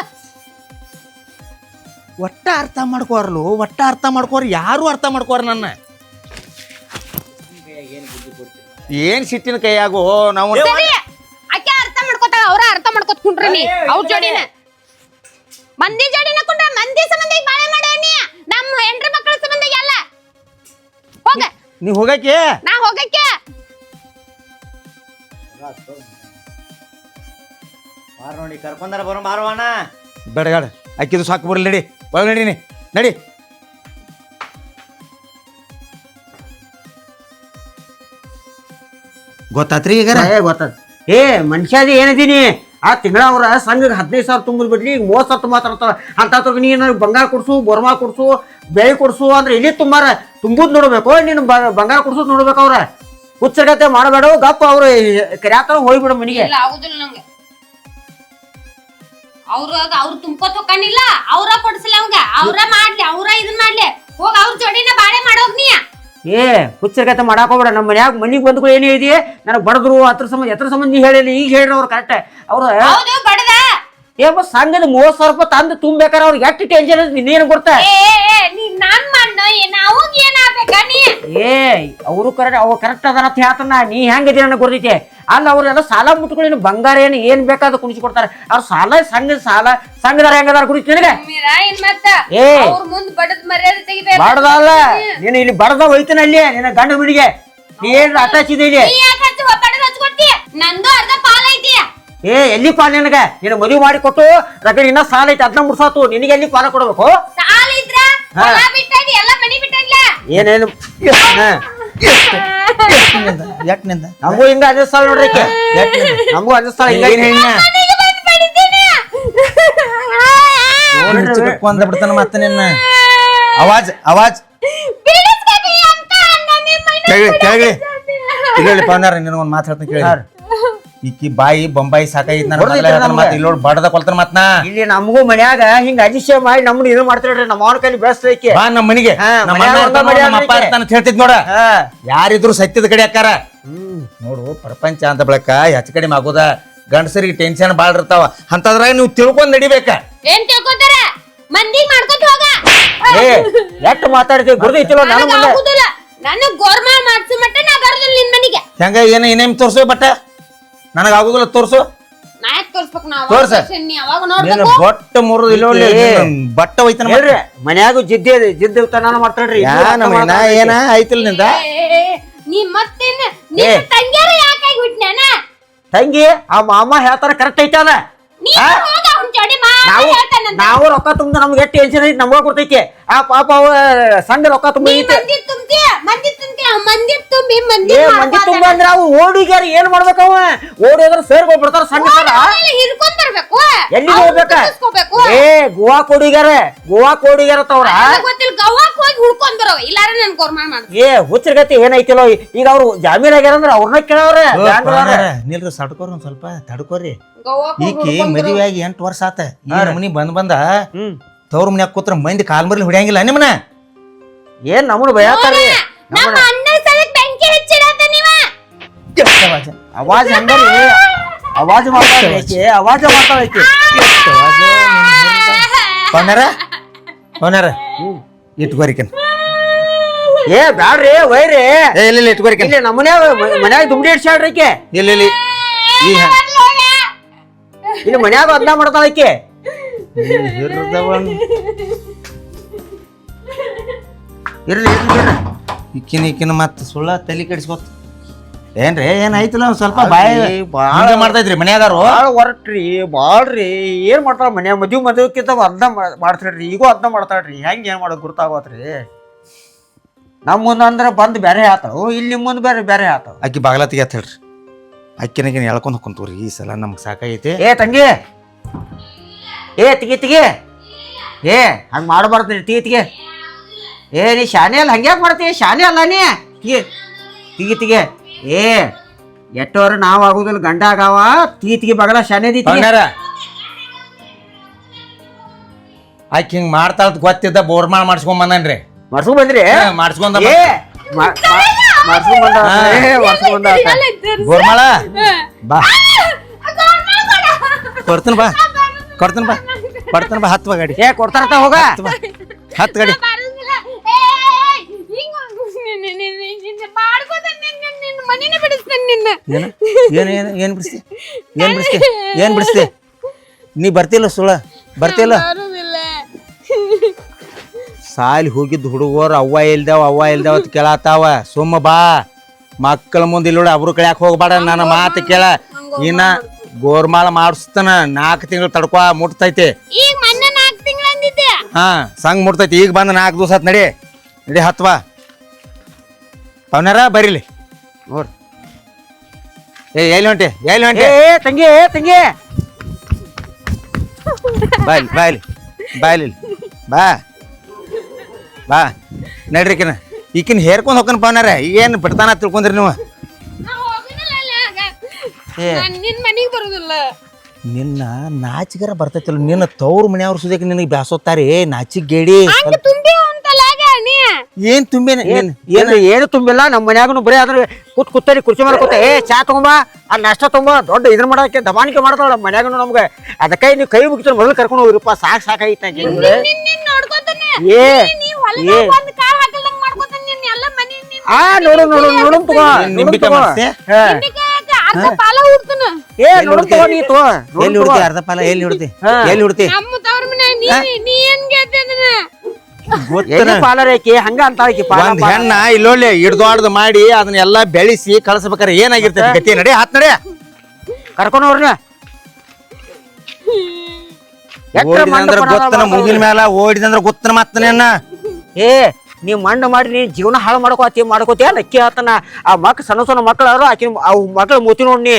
ಒಟ್ಟ ಅರ್ಥ ಮಾಡ್ಕೋರ್ಲು, ಒಟ್ಟ ಅರ್ಥ ಮಾಡ್ಕೋರ್. ಯಾರು ಅರ್ಥ ಮಾಡ್ಕೋರ್ ನನ್ನ. ಏನ್ ಸಿಟ್ಟಿನ ಕೈಯಾಗೋ ನಾವು ಆಕೆ ಅರ್ಥ ಮಾಡ್ಕೋತಾಳ, ಅವ್ರ ಅರ್ಥ ಮಾಡ್ಕೊತ್ಕೊಂಡ್ರಿ. ನೀ ಅವ್ರ ಜೋಡಿನ ಮಂದಿ ಜೋಡಿನ ಕೊಂಡ್ರ ಮಂದಿ ಸಂಬಂಧ ಬಾಳೆ ಮಾಡೋನಿ. ನಮ್ಮ ಹೆಂಡ್ರ ಮಕ್ಕಳ ಸಂಬಂಧ ಎಲ್ಲ ಹೋಗ. ನೀ ಹೋಗಕ್ಕೆ ನಾ ಹೋಗಕ್ಕೆ ನೋಡಿ ಕರ್ಕೊಂಡಾರ ಬರೋ ಬಾರವಣ್ಣ. ಬೇಡಗಾಡ ಅಕ್ಕಿದು ಸಾಕು ಬರ್ಲಿ. ನಡಿ ಒಳಗೆ ನಡೀನಿ, ನಡಿ. ಗೊತ್ತಾತ್ರಿ ಈಗ ಗೊತ್ತದ. ಏ ಮನುಷ್ಯದ ಏನದೀನಿ ಆ ತಿಂಗಳ ಅವ್ರ ಸಂಘಕ್ಕೆ 15,000 ತುಂಬದ್ ಬಿಡ್ಲಿ, ಈಗ 30,000 ಮಾತಾಡ್ತಾರ. ಅಂತ ನೀನು ಬಂಗಾರ ಕೊಡ್ಸು, ಬೋರ್ಮಾ ಕೊಡ್ಸು, ಬೆಳೆ ಕೊಡ್ಸು ಅಂದ್ರೆ ಇಲ್ಲಿ ತುಂಬಾರ ತುಂಬುದ್ ನೋಡ್ಬೇಕು. ನೀನು ಬಂಗಾರ ಕೊಡ್ಸೋದ್ ನೋಡ್ಬೇಕು. ಅವ್ರ ಹುಚ್ಚಗತೆ ಮಾಡಬೇಡ, ಗಪ್ಪ ಅವ್ರು ಕರ್ಯಾತಾರ ಹೋಗ್ಬಿಡು ಮನಿಗೆ. ಆಗುದಿಲ್ಲ ನಂಗೆ. ಅವ್ರು ತುಂಬ್ಕೋತ ಹೋಗ್ಕಣಿಲ್ಲ, ಅವ್ರ ಕೊಡ್ಸಲ್ಲ ಅವಂಗ. ಅವ್ರ ಮಾಡ್ಲಿ, ಅವ್ರ ಇದನ್ ಮಾಡ್ಲಿ. ಹೋಗ ಅವ್ರ ಜೋಡಿನ ಬಾಳೆ ಮಾಡೋಗ್ ನೀ. ಏ ಹುಚ್ಚಗತೆ ಮಾಡಾಕ ಹೋಗ್ಬೇಡ. ನಮ್ಮ ಮನ್ಯಾಗ ಮನಿಗ್ ಬಂದ್ಗಳು ಏನೇ ಇದೆಯೇ ನನಗೆ ಬಡದ್ರು ಅದ್ರ ಸಂಬಂಧ ಎತ್ರ ಸಂಬಂಧ ನೀ ಹೇಳಿಲ್ಲ. ಈಗ ಹೇಳ್ರಿ ಅವ್ರು ಕರೆಕ್ಟ್. ಅವ್ರ ಹೌದು ಬಡದ. ಏ ಸಂಘದ 30,000 ರೂಪಾಯಿ ತಂದು ತುಂಬೇಕಾರೆ ಅವ್ರಿಗೆ ಎಷ್ಟು ಟೆನ್ಷನ್ ನಿನ್ನೇನು ಗೊತ್ತಾ? ನಾನ್ ಮಣ್ಣ ಅವಾಗ ಏನಾಗ್ಬೇಕ ನೀ? ಏ ಅವರು ಕರೆಕ್ಟ್ ಅದಾರ ಅಂತ ಹೇಳ್ತಾನ. ನೀ ಹೆಂಗದಿ ನನಗೆ ಗೊತ್ತೈತಿ. ಅಲ್ಲ ಅವ್ರೆಲ್ಲ ಸಾಲ ಮುಟ್ಕೊಳ್ಳಿ, ಬಂಗಾರ ಏನ್ ಬೇಕಾದ ಕುಣಿಸಿ ಕೊಡ್ತಾರೆ. ಅವ್ರ ಸಂಘದಾರ ಹೆಂಗದಾರ ಕುಡಿಸಿ ನಿನಗೆ. ಏ ಬಡದಲ್ಲ ನೀನು ಇಲ್ಲಿ ಬಡದ ಹೋಯ್ತಾನ ಅಲ್ಲಿ ನಿನ್ನ ಗಂಡ ಬಿಡಿಗೆ. ನೀ ಏನ್ ಅಟ್ಯಾಚ್ ಇದೆ ಇಲ್ಲಿ? ನಂದು ಅರ್ಧ ಪಾಲ ಐತಿ. ಏ ಎಲ್ಲಿ ಪಾಲ ನಿನಗ? ನೀನು ಮದುವೆ ಮಾಡಿ ಕೊಟ್ಟು ರಗಡಿ ಇನ್ನ ಸಾಲ ಐತಿ, ಅದನ್ನ ಮುಡ್ಸಾತು. ನಿನಗೆ ಎಲ್ಲಿ ಪಾಲ ಕೊಡ್ಬೇಕು? ಸಾಲ ಇದ್ರ ಎಲ್ಲ ಮನಿ ಬಿಟ್ಟಲ್ಲ. ಏನೇನು ನಮಗೂ ಹಿಂಗ ಅನಿಸ್ತಾಳ ನೋಡ್ರಿ. ನಮಗೂ ಅನಿಸ್ತಾಳ ಕೊಂದ ಬಿಡ್ತಾನ. ಮತ್ತೆ ನಿನ್ನ ಅವಾಜ್ ಅವಾಜ್ ಕೇಳಿ ಕೇಳಿ ಪವನಾರ ನಿನಗೊಂದು ಮಾತಾಡ್ತಾನೆ ಕೇಳಿ. ಈಕಿ ಬಾಯಿ ಬೊಂಬಾಯಿ ಸಾಕಾಗಿ ಇಲ್ಲಿ ಬಡದ ಕೊಲ್ತಾನ. ಮತ್ನಾ ಇಲ್ಲಿ ನಮಗೂ ಮನ್ಯಾಗ ಹಿಂಗ ಅಜಿಷ್ಯ ಮಾಡಿ ನಮ್ಮನ್ನ ಇದು ಮಾಡ್ತಾಳ್ರಿ. ನಮ್ಮ ಅವನ ಕೈಲಿ ಬೆಳೆಸ್ತೈತಿ. ಬಾ ನಮ್ಮ ಮನಿಗೆ ಹೇಳ್ತಿದ್ ನೋಡ. ಯಾರಿದ್ರು ಸತ್ಯದ ಕಡೆ ಅಕ್ಕಾರ ನೋಡು. ಪ್ರಪಂಚ ಅಂತ ಬಳಕ ಹೆಚ್ಚ ಕಡಿಮೆ ಆಗೋದ. ಗಂಡಸರಿಗೆ ಟೆನ್ಷನ್ ಬಾಳ ಇರ್ತಾವ. ಅಂತದ್ರಾಗ ನೀವು ತಿಳ್ಕೊಂಡ್ ನಡಿಬೇಕ. ಏನ್ ತಿಳ್ಕೊತಾರ? ಮಂದಿ ಮಾಡ್ಕೊತ ಹೋಗ. ಎಷ್ಟ್ ಮಾತಾಡ್ತೀವಿ ಗುರ್ದೈತಿಲ್ಲ. ನನಗ್ ಗೋರ್ಮಾ ಮಾಡ್ಸು ಮಟ್ಟ ನಾ ಬರೋದಿಲ್ಲ ನಿನ್ ಮನಿಗೆ. ಹೆಂಗ ಏನೇಮ್ ತೋರ್ಸೋ ಬಟ್ಟ ನನಗ ಆಗುದಿಲ್ಲ. ತೋರ್ಸು. ತೋರ್ಸ ಬಟ್ಟ ಮುರಿದು ಇಲ್ಲ ಬಟ್ಟ ಹೋಯ್ತಾನ. ಮನ್ಯಾಗ ಜಿದ್ದ ತನ ಮಾಡ್ತಾಳ್ರಿ. ಏನ ಐತಿಲ್ ನಿಂದ? ನೀ ಮತ್ತೇನ ತಂಗ್ಯಾರ ಯಾಕಾಗಿ ಬಿಟ್ನ್ಯಾನ? ತಂಗಿ ಆ ಮಾಮ ಹೇಳ್ತಾರ ಕರೆಕ್ಟ್ ಐತದ. ನಾವು ರೊಕ್ಕ ತುಂಬ ನಮ್ಗೆ ಎಷ್ಟು ಟೆನ್ಷನ್ ಐತಿ ನಮ್ಗ ಕೊಡ್ತೈತಿ. ಆ ಪಾಪ ಅವ ಸಂಘ ರೊಕ್ಕ ತುಂಬ ಮಂದಿ ತುಂಬಿ ಮಂದಿ ಏ ಮಂದಿ ತುಂಬ ಅಂದ್ರ ಅವು ಓಡಿಗ್ಯಾರ ಏನ್ ಮಾಡ್ಬೇಕವ ಓಡಿ ಹೋದ್ರ ಸೇರ್ಕೊಂಡ್ ಬಿಡ್ತಾರ ಸಣ್ಣ ಸರ ಹಿಡ್ಕೊಂಡ್ ಬರ್ಬೇಕು ಎಲ್ಲಿ ಹೋಗ್ಬೇಕ ತಿರ್ಸ್ಕೋಬೇಕು. ಏ ಗೋವಾ ಕೋಡಿಗ್ಯಾರ ತವ್ರ ನನಗ್ ಗೊತ್ತಿಲ್ಲ ಗವಾಕ್ ಹೋಗಿ ಹುಡ್ಕೊಂಡ್ ಬರೋ ಇಲ್ಲಾರ ನನ್ ಗೋರ್ಮಾನ್ ಮಾಡ್ತೀನಿ. ಏ ಹುಚ್ಚರ್ಗತಿ ಏನೈತಿಲ್ಲೋ ಈಗ ಅವ್ರು ಜಾಮೀನ್ ಆಗ್ಯಾರ ಅಂದ್ರ ಅವ್ರನ್ನ ಕೇಳವ್ರ ನಿಲ್ರಿ ಸಡ್ಕೋರಿ ಒಂದ್ ಸ್ವಲ್ಪ ತಡ್ಕೋರಿ. ಗವಾಕ್ ಈಕಿ ಮದುವೆ ಆಗಿ 8 ವರ್ಷ ಆತ ಈ ನಮ್ಮನಿ ಬಂದ ಹ್ಮ್ ತವ್ರ ಮನ್ಯಾಗ ಕೂತ್ರ ಮಂದಿ ಕಾಲ್ ಮರ್ಲಿ ಹೊಡ್ಯಾಂಗಿಲ್ಲ ನಿಮ್ಮನ. ಏನ್ ನಮ್ಮನ್ನ ಬಯತಾರ್ರಿ ನಮ್ಮ ಅಣ್ಣ ಸಲಕ್ ಬೆಂಕಿ ಹಚ್ಚಿಡತ ನೀವ. ಅವಾಜ್ ಹಂಗರಿ ಅವಾಜ್ ಮಾಡ್ತಾಳೆ ಆಕಿ ಪವನ್ಯಾರ ಇಟ್ಕೋರಿಕನ್ ಏ ಬ್ಯಾಡ್ರಿ ವೈರಿ ಇಲ್ಲ ಇಟ್ಕೋರಿಕನ್ ಇಲ್ಲಿ ನಮ್ಮ ಮನ್ಯಾಗ ದುಮ್ಡಿ ಇಡ್ಸಾಡ್ರಿ ಆಕಿ ಇಲ್ಲ ಇಲ್ಲಿ ಮನ್ಯಾಗ ಅದ್ನ ಮಾಡ್ತಾಳ ಆಕಿ ಇರ್ಲಿ ಈಕಿನ ಮತ್ತ ಸುಳ್ಳ ತಲೆ ಕೆಡಿಸ್ಕೊತ ಏನ್ರಿ ಏನಾಯ್ತಲ್ಲ ಒಂದ್ ಸ್ವಲ್ಪ ಬಾಯಿ ಬಾಳ ಮಾಡ್ತೈತ್ರಿ ಮನ್ಯಾಗಾರು ಬಾಳ ಹೊರಟ್ರಿ ಬಾಳ್ರಿ ಏನ್ ಮಾಡ್ತಾಳ ಮನ್ಯಾಗ ಮದ್ವಿಕ್ಕಿಂತ ಅದ್ನ ಮಾಡ್ತಾಳ್ರಿ ಈಗೂ ಅದ್ನ ಮಾಡ್ತಾಳ್ರಿ ಹೆಂಗ್ ಏನ್ ಮಾಡೋದು ಗುರ್ತಾಗತ್ರಿ ನಮ್ಮ ಮುಂದ ಅಂದ್ರ ಬಂದ್ ಬ್ಯಾರೆ ಆತಾವ ಇಲ್ಲಿ ನಿಮ್ಮ ಮುಂದ್ ಬೇರೆ ಆತಾವ ಅಕ್ಕಿ ಬಾಗ್ಲ ತೆಗಿಯತ್ ಹೇಳ್ರಿ ಅಕ್ಕಿನಾಗಿನ ಎಳ್ಕೊಂಡ್ ಹೋಗ್ಕೊಂತವ್ರಿ ಈ ಸಲ ನಮ್ಗೆ ಸಾಕಾಗೈತಿ. ಏ ತಂಗಿ ಏ ತಿಗಿ ಏ ಹಂಗ ಮಾಡಬಾರ್ದ್ರಿ ತಿಗಿ ಏ ನೀ ಶಾನೆ ಅಲ್ಲ ಹಂಗ್ಯಾಕ್ ಮಾಡ್ತೀವಿ ಶಾನೆ ಅಲ್ಲ ನೀ ತಿಗಿ ಏ ಎಟ್ಟೋರು ನಾವ್ ಆಗುದಿಲ್ಲ ಗಂಡ ಆಗಾವ ತಿಗಿ ಬಗಲ ಶಾನೆ ಆಕಿ ಹಿಂಗ್ ಮಾಡ್ತಾಳ ಗೊತ್ತಿದ್ದ ಬೋರ್ಮಾಳ ಮಾಡ್ಸ್ಕೊಂಡ್ ಬಂದನ್ರಿ. ಮರ್ಸ್ಕೊಂಡ್ ಬಂದ್ರಿ ಮಾಡ್ಸ್ಕೊಂಡ ಮರ್ಸ್ಕೊಂಡ್ ಬಂದ ಗೋರ್ಮಾಳ ಬಾ ಕೊಡ್ತೀನಿ ಬಾ ಹತ್ತು ಬಾ ಗಾಡಿ ಏ ಕೊಡ್ತಾರತ್ತ ಹೋಗ ಹತ್ತು ಗಾಡಿ ಏನ್ ಬಿಡಿಸ್ತಿ ನೀ ಬರ್ತಿಲ್ಲ ಸುಳ್ಳ ಬರ್ತಿಲ್ಲ. ಸಾಲಿ ಹೋಗಿದ್ದು ಹುಡುಗರು ಅವ್ವ ಇಲ್ದಾವ ಅಂತ ಕೇಳತ್ತಾವ. ಸುಮ್ಮ ಬಾ ಮಕ್ಕಳ ಮುಂದೆ ಇಲ್ಲಿ ಅಬ್ರು ಕಳ್ಯಾಕ ಹೋಗ್ಬೇಡ ನನ್ನ ಮಾತು ಕೇಳ. ಇನ್ನ ಗೋರ್ಮಾಳ ಮಾಡಿಸ್ತಾನ 4 ತಿಂಗಳು ತಡ್ಕೊ ಮುಟ್ತೈತಿ. ಹಾ ಸಂಗ್ ಮುಟ್ತೈತಿ ಈಗ ಬಂದ 4 ದಿವಸ ಆತ್ ನಡಿ ಹತ್ವಾ ಅವನಾರ ಬರೀಲಿ ನೋಡ್ರಿ. ಎಲ್ಲಿ ಹೊಂಟೆ ತಂಗಿ ಬಾಯ್ಲಿ ಬಾ ನಡ್ರಿಕಿನ ಈಕಿನ ಹೇರ್ಕೊಂಡ್ ಹೋಗ್ಕನ್ ಪವನಾರ ಏನ್ ಬಿಡ್ತಾನ ತಿಳ್ಕೊಂಡ್ರಿ ನೀವು. ನಿನ್ ಮನಿಗ್ ಬರುದಿಲ್ಲ ನಿನ್ನ ನಾಚಿಗರ ಬರ್ತೈತಿಲ್ಲ ನಿನ್ನ ತವ್ರ ಮನೆಯವ್ರ ಸುದಕ್ಕೆ ನಿನಗೆ ಬ್ಯಾಸೋತಾರಿ ನಾಚಿಕ್ ಗೇಡಿ ಏನ್ ತುಂಬಿ ಏನು ತುಂಬಿಲ್ಲ ನಮ್ಮ ಮನ್ಯಾಗನು ಬರೀ ಅದ್ರ ಕೂತರಿ ಕುರ್ಚಿ ಮೇಲೆ ಕೂತ ಏ ಚಾ ತಗೊಂಬ ಅಲ್ಲಿ ನಾಷ್ಟ ತಗೊಂಬ ದೊಡ್ಡ ಇದ್ರ ಮಾಡಕ್ಕೆ ದಮಾನಿಕೆ ಮಾಡ್ತಾಳ ನಮ್ಮ ಮನ್ಯಾಗನು ನಮ್ಗೆ ಅದಕ್ಕೆ ನೀವು ಕೈ ಮುಗಿತ ಮೊದಲು ಕರ್ಕೊಂಡು ಹೋಗಿರಪ್ಪ ಸಾಕಾಯ್ತ ನೋಡು ತಗೋ ಅರ್ಧ ಪಾಲ ಎಲ್ಲಿ ಹುಡ್ತಿ ಪಾಲರೇಕಿ ಹಂಗ ಅಂತ ಒಂದ್ ಹೆಣ್ಣ ಇಲ್ಲೊಳ್ಳೆ ಹಿಡ್ದಾಡ್ದು ಮಾಡಿ ಅದನ್ನೆಲ್ಲಾ ಬೆಳೆಸಿ ಕಳ್ಸ್ಬೇಕಾರೆ ಏನಾಗಿರ್ತೈತಿ ಗತಿ ನಡಿ ಹತ್ ನಡಿ ಕರ್ಕೊಂಡವ್ರನ್ನ ಗೊತ್ತನ ಮುಗಿನ ಮ್ಯಾಲ ಓಡಿದಂದ್ರ ಗೊತ್ತನ ಮತ್ತನ ಏ ನೀವ್ ಮಣ್ಣು ಮಾಡಿ ನೀ ಜೀವನ ಹಾಳು ಮಾಡ್ಕೋತಿ ಅಕ್ಕಿ ಆತನ ಆ ಮಕ್ಳು ಸಣ್ಣ ಮಕ್ಕಳು ಆಕಿ ಅವ್ ಮಕ್ಳು ಮೂತಿ ನೋಡ್ನಿ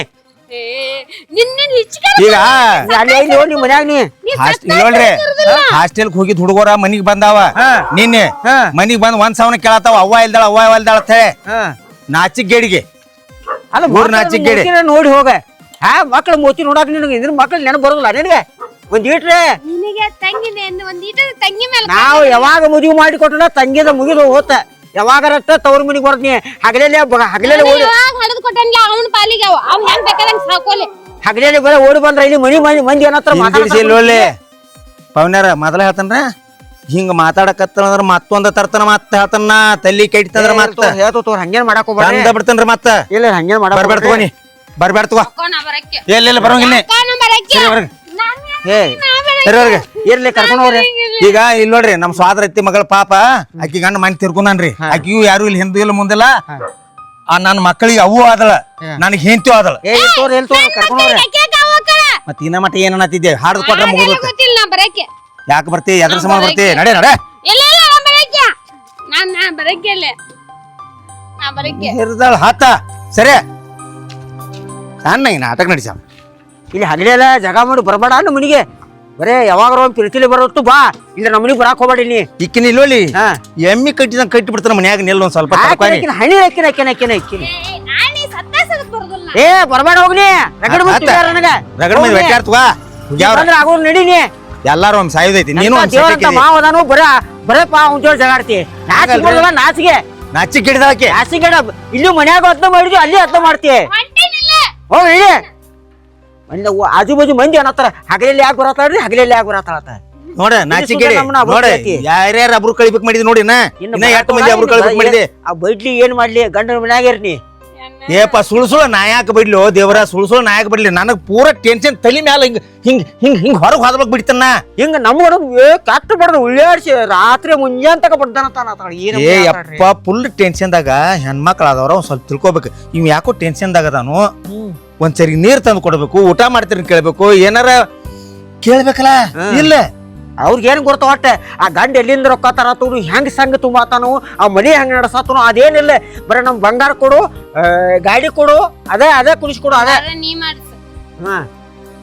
ಈಗ ನಿಮ್ ಮನ್ಯಾಗ ನೀ ನೋಡ್ರಿ ಹಾಸ್ಟೆಲ್ ಹೋಗಿದ್ ಹುಡುಗರ ಮನಿಗ್ ಬಂದಾವ ನಿನ್ನೆ ಮನಿಗ್ ಬಂದ್ 1,000 ಕೇಳತಾವ ಅವ್ವ ಇಲ್ದಾಳ ನಾಚಿಕ್ ಗೇಡಿಗೆ ಅಲ್ಲ ನಾಚಿಕ್ ಗೇಡಿ ನೋಡಿ ಹೋಗ ಹಾ ಮಕ್ಳು ಮೂತಿ ನೋಡಾಕ ನಿನಗೆ ಇದ್ರ ಮಕ್ಳು ನೆನಪು ಬರೋದಿಲ್ಲ ನಿನಗೆ ಒಂದ್ ಇಟ್ರೆ ನಾವು ಯಾವಾಗ ಮದುವೆ ಮಾಡಿ ಕೊಟ್ಟ ತಂಗಿದ ಮುಗಿದು ಹೋತ ಯಾವಾಗಾರ ತವ್ರ ಮನಿಗ್ ಬರ್ತೀನಿ ಹಗಲೇ ಬರ ಓಡಿ ಬಂದ್ರ ಇಲ್ಲಿ ಮಂದಿ ಏನತ್ರ ಪವನ್ಯಾರ ಮೊದಲ ಹೇಳ್ತಾನ ಹಿಂಗ ಮಾತಾಡಕತ್ತಂದ್ರ ಮತ್ತೊಂದ ತರ್ತನ ಮತ್ತ ಹೇಳ್ತಾನ ತಲ್ಲಿ ಕೆಟ್ಟಂದ್ರ ಮತ್ತ ಹೇಳ್ತೋ ಹಂಗೇನ್ ಮಾಡಾಕ ಬಿಡ್ತನ್ರಿ ಮತ್ತ ಇಲ್ಲ ಹಂಗೇನ್ ಮಾಡ ಬರ್ಬೇಡ ತಗೋ ಎಲ್ಲ ಬರೋಂಗಿಲ್ಲ ಇರ್ಲಿ ಕರ್ಕೊಂಡ್ ಹೋಗ್ರಿ ಈಗ ಇಲ್ಲಿ ನೋಡ್ರಿ ನಮ್ ಸ್ವಾದ್ರ ಐತಿ ಮಗಳ ಪಾಪ ಆಕಿ ಗಂಡ ಮನೆ ತಿರ್ಕೊಂಡ್ರಿ ಆಕಿಯು ಯಾರು ಇಲ್ಲಿ ಹಿಂದೂ ಇಲ್ಲ ಮುಂದಿಲ್ಲ ನನ್ನ ಮಕ್ಕಳಿಗೆ ಅವು ಆದಳ ನನಗೆ ಹೆಂಡತಿ ಆದಳ ಕರ್ಕೊಂಡ್ ಹೋಗ್ರಿ ಮತ್ತ ಇನ್ನ ಮಟ್ಟ ಏನನ್ನತ್ತಿದ್ದೆ ಹಾಡ್ದು ಕೊಟ್ರೆ ಮುಗಿದ ಯಾಕೆ ಬರ್ತಿ ಎದ್ರ ಸಮ ಬರ್ತಿ ನಡೆ ಬರಕ್ಕೆ ಹಿರಿದಾಳ ಹಾತ ಸರಿ ಸಣ್ಣ ನಾಟಕ ನಡೆಸ ಇಲ್ಲಿ ಹಗಲೆಲ್ಲ ಜಗ ಮಾಡಿ ಬರಬೇಡ ನಮ್ಮ ಮನಿಗೆ ಬರೇ ಯಾವಾಗಾರ ಒಂದು ಪಿರ್ತಿಲಿ ಬರೋತ್ತು ಬಾ ಇಲ್ಲ ನಮ್ಮ ಮನಿಗೆ ಬರಾಕ್ ಹೋಗ್ಬೇಡಿ ನೀ ಇಕ್ಕಿನ ಇಲ್ಲೋಲಿ ಹಾ ಎಮ್ಮಿ ಕಟ್ಟಿದಂಗ ಕಟ್ಟಿ ಬಿಡ್ತಾನ ಮನ್ಯಾಗ ನಿಲ್ಲ ಒಂದ್ ಸ್ವಲ್ಪ ತಡ್ಕೊನಿ. ಹಣಿ ಹಾಕಿನ ನಾನೇ ಸತ್ತಾಸದ ಬರೋದಿಲ್ಲ ಏ ಬರಬೇಡ ಹೋಗ್ನಿ ರಗಡ್ ನನಗ ರಗಡ ಮಂದಿ ವ್ಯಕ್ತಾರ್ತವಾ ಅಂದ್ರೆ ಆಗೋದು ನಡೀನಿ ಎಲ್ಲಾರು ಒಮ್ಮೆ ಸಾಯುದೈತಿ ನೀನು ಒಂದ್ ದೇವರಂತ ಮಾವದಾನು ಬರಪ್ಪ ಅವ್ನ ಜೋಡಿ ಜಗಾಡ್ತಿ ನಾಚಿಗೆ ಬರೋದಲ್ಲ ನಾಚಿಗೆ ನಾಚಿಕ್ ಗಿಡದಾಕೆ ನಾಚಿಗೆ ಇಲ್ಲೂ ಮನ್ಯಾಗ ಅರ್ಥ ಮಾಡಿದ್ವಿ ಅಲ್ಲಿ ಅರ್ಥ ಮಾಡ್ತಿ ಹೊಂಟೇನಿಲ್ಲ ಹೋಗಿ ಆಜು ಬಾಜು ಮಂದಿ ಅನ್ನತ್ತಾರ ಹಗಲೆಲ್ಲಿ ಯಾಕೆ ಬರತ್ತಾಳ್ರಿ ಹಗಲೆಲ್ಲಿ ಯಾಕೆ ಬರತ್ತಾಳತ್ತ ನೋಡ ನಾಚಿಕ್ ಗಿಡ ನಮ್ಮನ್ನ ಅಬ್ರು ನೋಡ ಕಳಿತಿ. ಯಾರ್ಯಾರ ಅಬ್ರು ಕಳಿಬೇಕು ಮಾಡಿದಿ ನೋಡಿ ಇನ್ನ 8 ಮಂದಿ ಅಬ್ರು ಕಳಿಬೇಕು ಮಾಡಿದೆ ಆ ಬೈಡ್ಲಿ ಏನ್ ಮಾಡ್ಲಿ ಗಂಡನ ಮನ್ಯಾಗ ಇರ್ನಿ ಏಪ ಸುಳ್ಸುಳ ನಾಯಕ ಬಿಡ್ಲಿ ದೇವರ ಸುಳ್ಸುಳ ನಾಯಕ ಬಿಡ್ಲಿ ನನಗ್ ಪೂರ ಟೆನ್ಷನ್ ತಲಿ ಮ್ಯಾಲ ಹಿಂಗ್ ಹಿಂಗ್ ಹಿಂಗ್ ಹಿಂಗ್ ಹೊರಗ್ ಹೋದ್ಬೇಕು ಬಿಡ್ತಾನ ಹಿಂಗ ನಮ್ಗ ಕಷ್ಟ ಬಡ್ದು ಉಳ್ಳಾಡ್ಸಿ ರಾತ್ರಿ ಮುಂಜಾನ್ ತಕ ಬಡ್ದಾನತ್ತಾನ ಏ ಯಪ್ಪ ಫುಲ್ ಟೆನ್ಷನ್ದಾಗ ಹೆಣ್ಮಕ್ಳು ಆದವ್ರ ಒಂದ್ ಸ್ವಲ್ಪ ತಿಳ್ಕೊಬೇಕು ಇವ್ ಯಾಕೋ ಟೆನ್ಷನ್ದಾಗ ಅದಾನು ಒಂದ್ ಸರಿ ನೀರ್ ತಂದು ಕೊಡ್ಬೇಕು ಊಟ ಮಾಡ್ತೀರಿ ಕೇಳ್ಬೇಕು ಏನಾರ ಕೇಳ್ಬೇಕಲ್ಲ ಇಲ್ಲ ಅವ್ರಿಗೆ ಏನ್ ಗೊತ್ತ ಒಟ್ಟ ಆ ಗಂಡ ಎಲ್ಲಿಂದ ರೊಕ್ಕ ತರತನು ಹೆಂಗ್ ಸಂಘ ತುಂಬಾತಾನು ಆ ಮನಿ ಹೆಂಗ್ ನಡೆಸತನು ಅದೇನಿಲ್ಲ ಬರೀ ನಮ್ ಬಂಗಾರ ಕೊಡು ಗಾಡಿ ಕೊಡು ಅದೇ ಕುಡಿಸ್ಕೊಡು ಅದೇ ನೀ ಮಾಡ್ಸ ಹಾ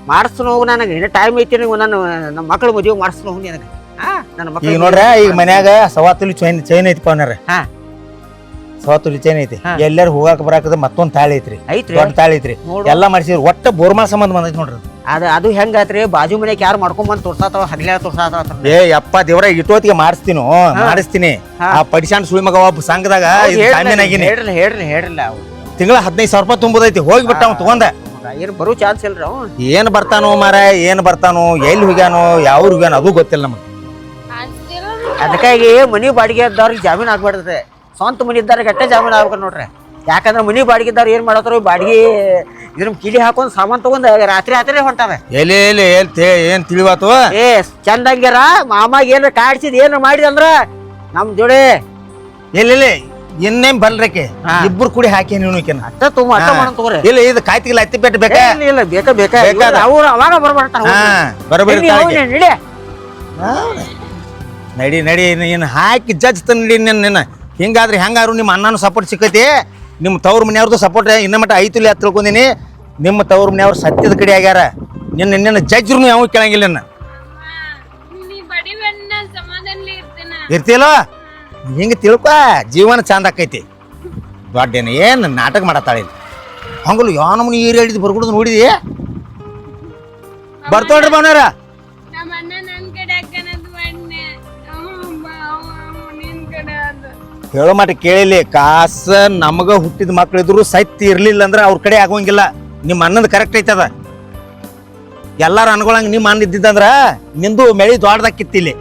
ಮಾಡಿಸ್ತಾನ ಹೋಗು ನನಗೆ ಇನ್ನ ಟೈಮ್ ಐತಿ ನಾನು ನಮ್ಮ ಮಕ್ಳು ಮದುವೆ ಮಾಡಿಸ್ತಾನ ಹೋಗಿ ನನಗೆ ನನ್ನ ಈಗ ಮಕ್ಳು ನೋಡ್ರ ಈಗ ಮನ್ಯಾಗ ಸವಾತುಲಿ ಚೈನ್ ಐತಿ ಪವನ್ಯಾರ ಹಾ ಸವಾತುಲಿ ಚೈನ್ ಐತಿ ಹಾ. ಎಲ್ಲಾರು ಹೋಗಾಕ ಬರಾಕದ ಮತ್ತೊಂದ್ ತಾಳಿ ಐತ್ರಿ ಐತ್ರಿ ದೊಡ್ಡ ತಾಳಿ ಐತ್ರಿ ನೋಡು. ಎಲ್ಲಾ ಮಾಡ್ಸಿದ್ರು ಒಟ್ಟ ಬೋರ್ಮಾಲ್ ಸಂಬಂಧ ಬಂದೈತಿ ನೋಡ್ರಿ ಅದು ಹೆಂಗಾತ್ರಿ ಬಾಜು ಮನೆಗೆ ಯಾರು ಮಾಡ್ಕೊಂಡ್ ಬಂದ್ ತೋರ್ಸಾತಾವ ಹಗಲ ತೋರ್ಸಾತಾವ ಏ ಯಪ್ಪ ದೇವ್ರ ಇಟ್ಟೋತಿಗೆ ಮಾಡಿಸ್ತೀನಿ ಹಾ. ಆ ಪಡಿಶಾನ್ ಸುಳಿ ಮಗ ಒಬ್ಬ ಸಂಘದಾಗ ಜಾಮೀನಾಗಿನಿ ಹೇಳ್ರಲ್ಲ ಅವ್ರು ತಿಂಗಳ 15,000 ರೂಪಾಯಿ ತುಂಬುದೈತಿ ಹೋಗ್ಬಿಟ್ಟ ಅವ್ ತಗೊಂಡ ಏನು ಬರೋ ಚಾನ್ಸ್ ಇಲ್ರಿ ಅವ ಏನ್ ಬರ್ತಾನೋ ಮಾರ ಏನ್ ಬರ್ತಾನೋ ಎಲ್ಲಿ ಹೋಗ್ಯಾನೋ ಯಾವ ಹೋಗ್ಯಾನೋ ಅದು ಗೊತ್ತಿಲ್ಲ ನಮಗೆ ಅದಕ್ಕಾಗಿ ಮನಿ ಬಾಡಿಗೆ ಇದ್ದವ್ರಿಗೆ ಜಾಮೀನ್ ಆಗ್ಬಾರ್ದತೆ ಸ್ವಂತ ಮನಿ ಇದ್ದವ್ರಿಗೆ ಅಟ್ಟೆ ಜಾಮೀನ್ ಆಗ್ಬೇಕು ನೋಡ್ರಿ ಯಾಕಂದ್ರೆ ಮನಿ ಬಾಡಿಗೆ ಇದ್ದವ್ರು ಏನ್ ಮಾಡತ್ತಾರ ಬಾಡಿಗೆ ಇದ್ರ ಕಿಲಿ ಹಾಕೊಂಡ್ ಸಾಮಾನ್ ತಗೊಂಡ್ ರಾತ್ರಿ ಹೊಂಟಾರ ಎಲ್ಲಿ ಏನ್ ತಿಳಿವಾತು ಏ ಚಂದಂಗ್ಯಾರ ಮಾಮಾಗ ಏನ್ರ ಕಾಡ್ಸಿದ್ ಏನ್ರ ಮಾಡಿದ ಅಂದ್ರ ನಮ್ ಜೋಡಿ ಎಲ್ಲಿ ಇನ್ನೇನ್ ಬಲ್ರಕ್ಕೆ ಹಾ. ಇಬ್ರು ಕುಡಿ ಹಾಕಿ ನೀವು ಅಟ್ಟ ತುಂಬ ಅಟ್ಟ ಮಾಡೋಣ ತಗೋರಿ ಇಲ್ಲ ಇದು ಕಾಯ್ತಿಗಿಲ್ಲ ಹತ್ತಿ ಪೆಟ್ಟು ಬೇಕಾ ಇಲ್ಲ ಬೇಕಾ ಬೇಕಾದ. ಅವ್ರು ಅವಾಗ ಬರ್ಬರ್ತಾರ ಹಾ ಬರೋಬರಿ ನಡಿ ನಡಿ ನಡಿ ನೀನು ಹಾಕಿ ಜಡ್ಜ್ ನಡಿ ನಿನ್ನ ಹಿಂಗಾದ್ರೆ ಹೆಂಗಾರು ನಿಮ್ಮ ಅಣ್ಣನ ಸಪೋರ್ಟ್ ಸಿಕ್ಕೈತಿ ನಿಮ್ಮ ತವ್ರ ಮನೆಯವ್ರದ್ದು ಸಪೋರ್ಟ್ ಇನ್ನ ಮಟ್ಟ ಐತುಲಿ ಅಂತ ತಿಳ್ಕೊಂಡಿನಿ ನಿಮ್ಮ ತವ್ರ ಮನೆಯವ್ರು ಸತ್ಯದ ಕಡೆ ಆಗ್ಯಾರ ನಿನ್ನ ಜಡ್ಜ್ರು ಯಾವ ಕೇಳಂಗಿಲ್ಲ ನನ್ನ ನೀ ಬಡಿವನ್ನ ಸಮಾಧಾನಲಿ ಇರ್ತೇನ ಇರ್ತಿಯಲ್ಲ ಹಿಂಗೆ ತಿಳ್ಕೊ ಜೀವನ ಚಂದ ಆಕೈತಿ ದೊಡ್ಡೇನು ಏನು ನಾಟಕ ಮಾಡತ್ತಾಳೆ ಹಂಗಲು ಯಾವ ನಮ್ಮನೆ ಏರಿ ಹೇಳಿದ್ ಬರ್ಕೊಡೋದು ನೋಡಿದಿ ಬರ್ತೋಳ್ರಿ ಬವನಾರ ನಮ್ಮ ಅಣ್ಣ ನನ್ ಕಡೆ ಅಕ್ಕನದು ಅಣ್ಣ ನಿನ್ ಕಡೆ ಅದು ಹೇಳೋ ಮಾಟ ಕೇಳಿಲಿ ಕಾಸ ನಮಗ ಹುಟ್ಟಿದ ಮಕ್ಳಿದ್ರು ಸತ್ತಿ ಇರ್ಲಿಲ್ಲ ಅಂದ್ರೆ ಅವ್ರ ಕಡೆ ಆಗೋಂಗಿಲ್ಲ ನಿಮ್ಮ ಅಣ್ಣದ ಕರೆಕ್ಟ್ ಐತದ ಎಲ್ಲಾರು ಅನ್ಕೊಳಂಗ ನಿಮ್ಮ ಅಣ್ಣ ಇದ್ದಿದ್ದಂದ್ರ ನಿಂದು ಮೆಳಿ ದೊಡ್ಡದಾಕಿತ್ತಿಲ್ಲಿ